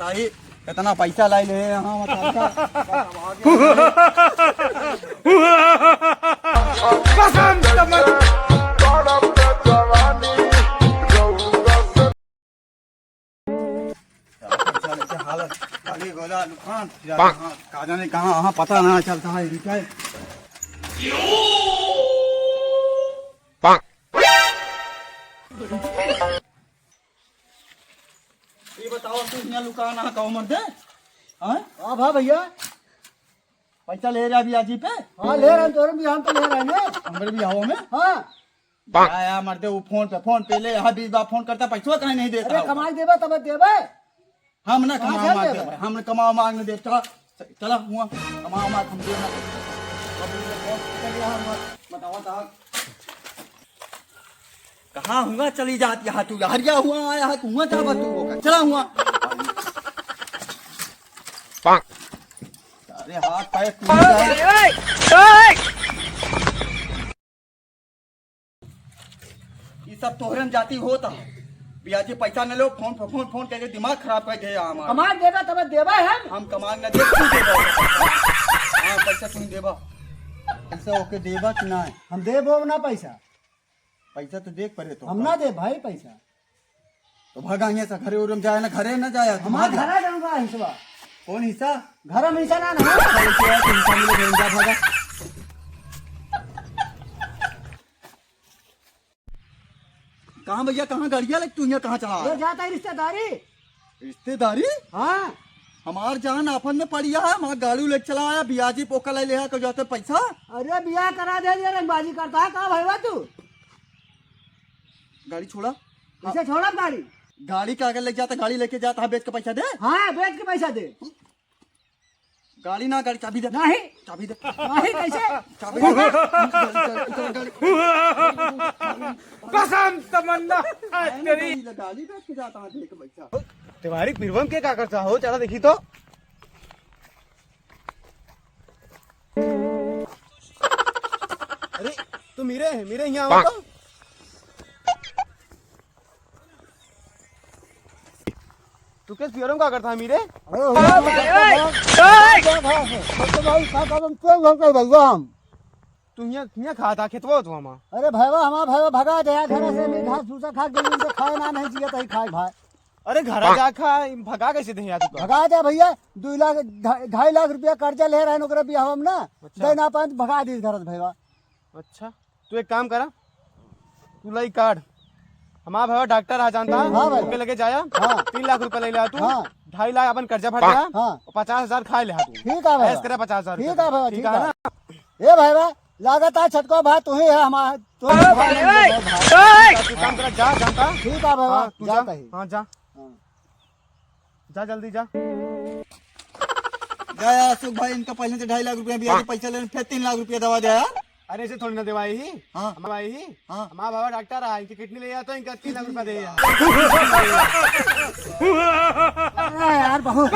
बताई कितना पैसा लाई ले यहाँ हालत खाली गोला दुकान कहा जाने कहाँ पता ना चलता है ये बताओ तू यहाँ लुका ना कहो मर दे। हाँ भा भैया पैसा ले रहा बियाजी पे। हाँ ले रहे हैं तोरे भी हम तो ले रहे हैं हमारे भी हवा में। हाँ आया मर दे वो फोन पे ले यहाँ 20 बार फोन करता पैसा कहीं नहीं देता। अरे कमाई देबा तब देबे हम ना कमाओ मांगते हम कमाओ मांगने दे चला हुआ कमाओ मांग हम देना बताओ साहब कहाँ हुआ चली जाती है तू हरिया हुआ आया है हुआ चाहता तू चला हुआ अरे हाथ पैर ये सब तोहरन जाती होता है बियाजी पैसा न लो फोन करके दिमाग खराब कर दे हमारा। कमाई देबा तब देबे हम कमांग न दे तू देबा। हां पैसा तू देबा पैसा ओके देबा कि ना हम देबो ना पैसा तो देख पड़े तो हम ना दे भाई पैसा तो भागा यहाँ से घरे उरम जाए ना घरे न जाए हमारा घर जाऊंगा हिस्सा कौन हिस्सा घर में हिस्सा ना ना हिस्सा मिले जा भागा कहाँ भैया कहाँ गाड़िया लग तू यहाँ कहाँ चला ये जाता है रिश्तेदारी। हाँ हमार जान आपन में पड़िया है हमारा गाड़ी लेके चला आया बियाजी पोका ले लिया को जाते पैसा। अरे बियाह करा दे रंगबाजी करता है कहाँ भैया तू गाड़ी छोड़ा इसे छोड़ा गाड़ी गाड़ी का अगर लेके जाता गाड़ी लेके जाता है बेच के पैसा दे। हाँ बेच के पैसा दे गाड़ी ना गाड़ी चाबी दे नहीं चाबी दे नहीं कैसे चाबी दे कसम तमन्ना तेरी गाड़ी बेच के जाता है देख पैसा तुम्हारी पीरवम के क्या करता हो चला देखी तो अरे तू मेरे यहाँ आओ तो तू किस पीरवम का करता है मेरे तू यहाँ खाता खेतवा तू हमा अरे भैया हमारा भैया भगा दे घर से मैं घास भूसा खा गई से खाए ना नहीं चाहिए तो खाए भाई अरे घर जा खा भगा कैसे दे यार तू भगा दे भैया 2 लाख 2.5 लाख रुपया कर्जा ले रहे हैं भी हम ना दे ना पाए भगा दी घर भैया। अच्छा तू एक काम करा तू लाई कार्ड हमारा भैया डॉक्टर आ जानता है हाँ भाई। ओके लगे जाया हाँ। 3 लाख रुपया ले लिया तू हाँ। 2.5 लाख अपन कर्जा भर दिया हाँ। और 50,000 खा ले तू ठीक है भैया ऐसे करे 50,000 ठीक है भैया ठीक है ना ए भैया लागत है छटको भाई तू ही है हमारा तू तू काम करा जा जानता ठीक है भैया हाँ तू जा जाता ही हाँ जा जा जल्दी जा गया सुख भाई इनका पहले से 2.5 लाख रुपया बियाजी पैसा लेने फिर 3 लाख रुपया दवा दिया। अरे ऐसे थोड़ी ना देवाई ही हाँ। हमारी ही हाँ। हमारा बाबा डॉक्टर है इनकी किडनी ले जाता है इनका 3 लाख रुपया दे यार बहुत